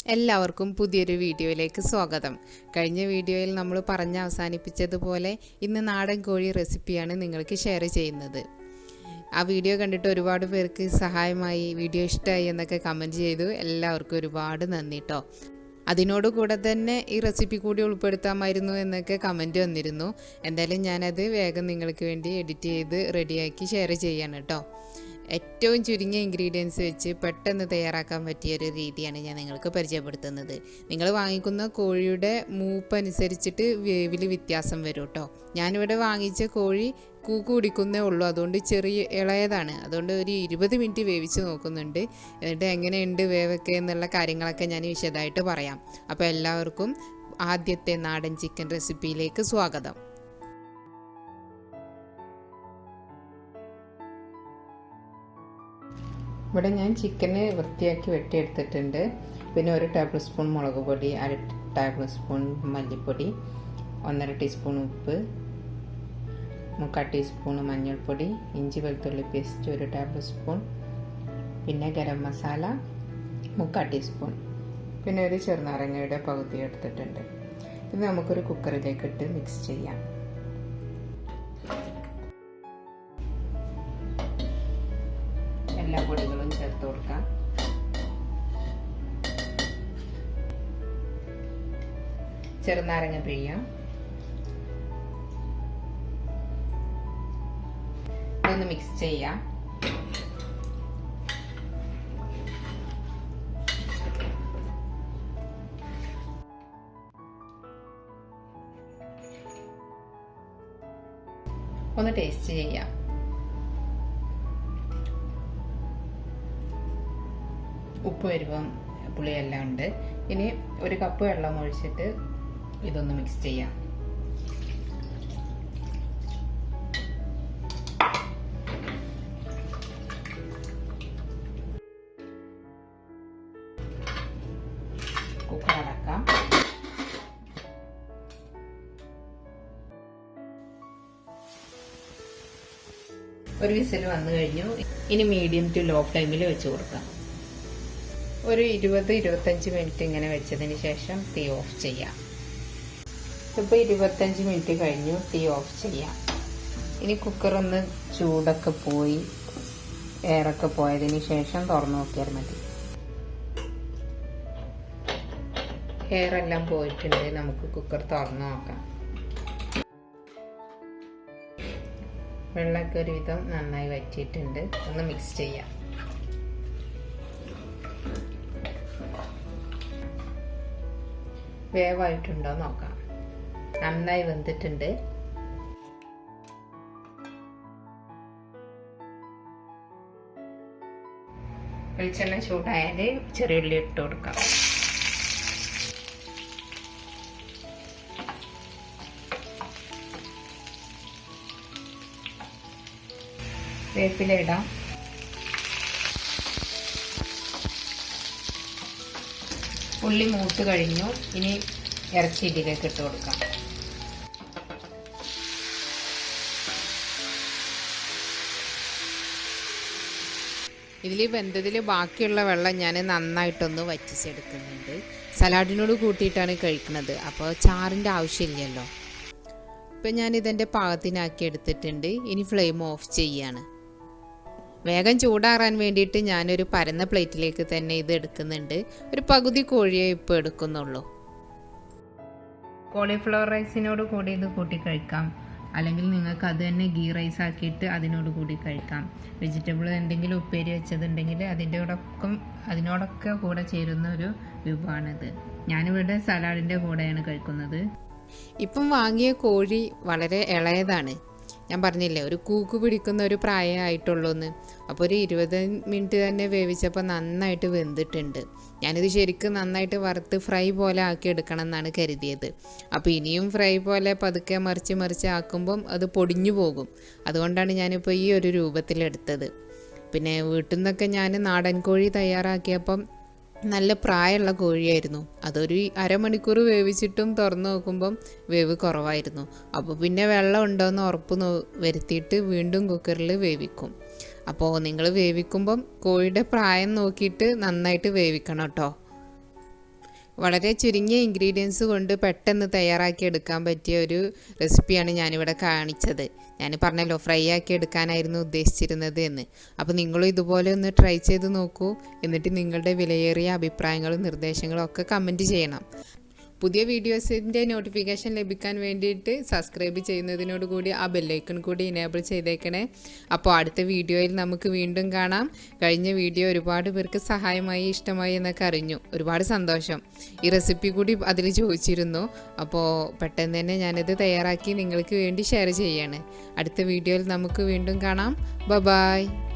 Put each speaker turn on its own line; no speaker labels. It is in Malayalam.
എല്ലാവർക്കും പുതിയൊരു വീഡിയോയിലേക്ക് സ്വാഗതം. കഴിഞ്ഞ വീഡിയോയിൽ നമ്മൾ പറഞ്ഞ് അവസാനിപ്പിച്ചതുപോലെ ഇന്ന് നാടൻ കോഴി റെസിപ്പിയാണ് നിങ്ങൾക്ക് ഷെയർ ചെയ്യുന്നത്. ആ വീഡിയോ കണ്ടിട്ട് ഒരുപാട് പേർക്ക് സഹായമായി, വീഡിയോ ഇഷ്ടമായി എന്നൊക്കെ കമൻറ്റ് ചെയ്തു. എല്ലാവർക്കും ഒരുപാട് നന്ദി കേട്ടോ. അതിനോടുകൂടെ തന്നെ ഈ റെസിപ്പി കൂടി ഉൾപ്പെടുത്താമായിരുന്നു എന്നൊക്കെ കമൻറ്റ് വന്നിരുന്നു. എന്തായാലും ഞാനത് വേഗം നിങ്ങൾക്ക് വേണ്ടി എഡിറ്റ് ചെയ്ത് റെഡിയാക്കി ഷെയർ ചെയ്യാണ് കേട്ടോ. ഏറ്റവും ചുരുങ്ങിയ ഇൻഗ്രീഡിയൻസ് വെച്ച് പെട്ടെന്ന് തയ്യാറാക്കാൻ പറ്റിയൊരു രീതിയാണ് ഞാൻ നിങ്ങൾക്ക് പരിചയപ്പെടുത്തുന്നത്. നിങ്ങൾ വാങ്ങിക്കുന്ന കോഴിയുടെ മൂപ്പനുസരിച്ചിട്ട് വേവിൽ വ്യത്യാസം വരും കേട്ടോ. ഞാനിവിടെ വാങ്ങിച്ച കോഴി കൂക്ക് കുടിക്കുന്നേ ഉള്ളൂ, അതുകൊണ്ട് ചെറിയ ഇളയതാണ്. അതുകൊണ്ട് ഒരു 20 മിനിറ്റ് വേവിച്ച് നോക്കുന്നുണ്ട്. എന്നിട്ട് എങ്ങനെയുണ്ട് വേവൊക്കെ എന്നുള്ള കാര്യങ്ങളൊക്കെ ഞാൻ വിശദമായിട്ട് പറയാം. അപ്പോൾ എല്ലാവർക്കും ആദ്യത്തെ നാടൻ ചിക്കൻ റെസിപ്പിയിലേക്ക് സ്വാഗതം. ഇവിടെ ഞാൻ ചിക്കന് വൃത്തിയാക്കി വെട്ടിയെടുത്തിട്ടുണ്ട്. പിന്നെ 1 ടേബിൾ സ്പൂൺ മുളക് പൊടി, 1/2 ടേബിൾ സ്പൂൺ മല്ലിപ്പൊടി, 1.5 ടീസ്പൂൺ ഉപ്പ്, 3/4 ടീസ്പൂൺ മഞ്ഞൾപ്പൊടി, ഇഞ്ചി വെളുത്തുള്ളി പേസ്റ്റ് 1 ടേബിൾ സ്പൂൺ, പിന്നെ ഗരം മസാല 3/4 ടീസ്പൂൺ, പിന്നെ ഒരു ചെറുനാരങ്ങയുടെ പകുതി എടുത്തിട്ടുണ്ട്. ഇത് നമുക്കൊരു കുക്കറിലേക്ക് ഇട്ട് മിക്സ് ചെയ്യാം. എല്ലാ പൊടികളും ചേർത്ത് കൊടുക്കാം. ചെറുനാരങ്ങ പിഴിയാം. ഇതൊന്ന് മിക്സ് ചെയ്യാം. ഒന്ന് ടേസ്റ്റ് ചെയ്യാം. ഉപ്പ് വരുമ്പം പുളിയെല്ലാം ഉണ്ട്. ഇനി 1 കപ്പ് വെള്ളം ഒഴിച്ചിട്ട് ഇതൊന്ന് മിക്സ് ചെയ്യാം. കുക്കർ അടക്കാം. ഒരു വിസിൽ വന്നു കഴിഞ്ഞു. ഇനി മീഡിയം ടു ലോ ഫ്ലെയിമിൽ വെച്ച് കൊടുക്കാം. ഒരു 20-25 മിനിറ്റ് ഇങ്ങനെ വെച്ചതിന് ശേഷം തീ ഓഫ് ചെയ്യാം. ഇപ്പോൾ 25 മിനിറ്റ് കഴിഞ്ഞു. തീ ഓഫ് ചെയ്യാം. ഇനി കുക്കറൊന്ന് ചൂടൊക്കെ പോയി എയറൊക്കെ പോയതിന് ശേഷം തുറന്നു നോക്കിയാൽ മതി. എയറെല്ലാം പോയിട്ടുണ്ട്. നമുക്ക് കുക്കർ തുറന്നു നോക്കാം. വെള്ളമൊക്കെ ഒരുവിധം നന്നായി വറ്റിയിട്ടുണ്ട്. ഒന്ന് മിക്സ് ചെയ്യാം. വേവായിട്ടുണ്ടോ നോക്കാം. നന്നായി വെന്തിട്ടുണ്ട്. വെളിച്ചെണ്ണ ചൂടായാൽ ചെറിയുള്ളി ഇട്ട് കൊടുക്കാം. വേപ്പില ഇടാം. ഉള്ളി മൂത്ത് കഴിഞ്ഞു. ഇനി ഇറച്ചി ഇതിലേക്ക് ഇട്ട് കൊടുക്കാം. ഇതിൽ വെന്തതിൽ ബാക്കിയുള്ള വെള്ളം ഞാൻ നന്നായിട്ടൊന്ന് വറ്റിച്ചെടുക്കുന്നുണ്ട്. സലാഡിനോട് കൂട്ടിയിട്ടാണ് കഴിക്കുന്നത്, അപ്പോൾ ചാറിൻ്റെ ആവശ്യമില്ലല്ലോ. ഇപ്പം ഞാനിതെൻ്റെ പാകത്തിനാക്കി എടുത്തിട്ടുണ്ട്. ഇനി ഫ്ലെയിം ഓഫ് ചെയ്യാണ്. വേഗം ചൂടാറാൻ വേണ്ടിയിട്ട് ഞാനൊരു പരന്ന പ്ലേറ്റിലേക്ക് തന്നെ ഇത് എടുക്കുന്നുണ്ട്. ഒരു പകുതി കോഴിയെ ഇപ്പോൾ എടുക്കുന്നുള്ളൂ. കോളിഫ്ലവർ റൈസിനോട് കൂടി ഇത് കൂട്ടി കഴിക്കാം, അല്ലെങ്കിൽ നിങ്ങൾക്ക് അത് തന്നെ ഗീ റൈസ് ആക്കിയിട്ട് അതിനോട് കൂടി കഴിക്കാം. വെജിറ്റബിൾ എന്തെങ്കിലും ഉപ്പേരി വെച്ചതുണ്ടെങ്കിൽ അതിനോടൊക്കെ കൂടെ ചേരുന്ന ഒരു വിഭവമാണിത്. ഞാനിവിടെ സലാഡിൻ്റെ കൂടെയാണ് കഴിക്കുന്നത്. ഇപ്പം വാങ്ങിയ കോഴി വളരെ ഇളയതാണ്. ഞാൻ പറഞ്ഞില്ലേ, ഒരു കൂക്ക് പിടിക്കുന്ന ഒരു പ്രായമായിട്ടുള്ളൂന്ന്. അപ്പോൾ ഒരു 20 മിനിറ്റ് തന്നെ വേവിച്ചപ്പോൾ നന്നായിട്ട് വെന്തിട്ടുണ്ട്. ഞാനിത് ശരിക്കും നന്നായിട്ട് വറുത്ത് ഫ്രൈ പോലെ ആക്കി എടുക്കണം എന്നാണ് കരുതിയത്. അപ്പോൾ ഇനിയും ഫ്രൈ പോലെ പതുക്കെ മറിച്ച് ആക്കുമ്പം അത് പൊടിഞ്ഞു പോകും. അതുകൊണ്ടാണ് ഞാനിപ്പോൾ ഈ ഒരു രൂപത്തിലെടുത്തത്. പിന്നെ വീട്ടിൽ നിന്നൊക്കെ ഞാൻ നാടൻ കോഴി തയ്യാറാക്കിയപ്പം നല്ല പ്രായമുള്ള കോഴിയായിരുന്നു. അതൊരു അരമണിക്കൂർ വേവിച്ചിട്ടും തുറന്നു നോക്കുമ്പം വേവ് കുറവായിരുന്നു. അപ്പോൾ പിന്നെ വെള്ളം ഉണ്ടോയെന്ന് ഉറപ്പ് വരുത്തിയിട്ട് വീണ്ടും കുക്കറിൽ വേവിക്കും. അപ്പോൾ നിങ്ങൾ വേവിക്കുമ്പം കോഴിയുടെ പ്രായം നോക്കിയിട്ട് നന്നായിട്ട് വേവിക്കണം കേട്ടോ. വളരെ ചുരുങ്ങിയ ഇൻഗ്രീഡിയൻസ് കൊണ്ട് പെട്ടെന്ന് തയ്യാറാക്കി എടുക്കാൻ പറ്റിയ ഒരു റെസിപ്പിയാണ് ഞാനിവിടെ കാണിച്ചത്. ഞാൻ പറഞ്ഞല്ലോ ഫ്രൈ ആക്കി എടുക്കാനായിരുന്നു ഉദ്ദേശിച്ചിരുന്നത് എന്ന്. അപ്പോൾ നിങ്ങളും ഇതുപോലെ ഒന്ന് ട്രൈ ചെയ്ത് നോക്കൂ. എന്നിട്ട് നിങ്ങളുടെ വിലയേറിയ അഭിപ്രായങ്ങളും നിർദ്ദേശങ്ങളും ഒക്കെ കമൻറ്റ് ചെയ്യണം. പുതിയ വീഡിയോസിൻ്റെ നോട്ടിഫിക്കേഷൻ ലഭിക്കാൻ വേണ്ടിയിട്ട് സബ്സ്ക്രൈബ് ചെയ്യുന്നതിനോട് കൂടി ആ ബെല്ലൈക്കൺ കൂടി ഇനേബിൾ ചെയ്തേക്കണേ. അപ്പോൾ അടുത്ത വീഡിയോയിൽ നമുക്ക് വീണ്ടും കാണാം. കഴിഞ്ഞ വീഡിയോ ഒരുപാട് പേർക്ക് സഹായമായി, ഇഷ്ടമായി എന്നൊക്കെ അറിഞ്ഞു. ഒരുപാട് സന്തോഷം. ഈ റെസിപ്പി കൂടി അതിൽ ചോദിച്ചിരുന്നു. അപ്പോൾ പെട്ടെന്ന് തന്നെ ഞാനിത് തയ്യാറാക്കി നിങ്ങൾക്ക് വേണ്ടി ഷെയർ ചെയ്യാണ്. അടുത്ത വീഡിയോയിൽ നമുക്ക് വീണ്ടും കാണാം. ബൈ.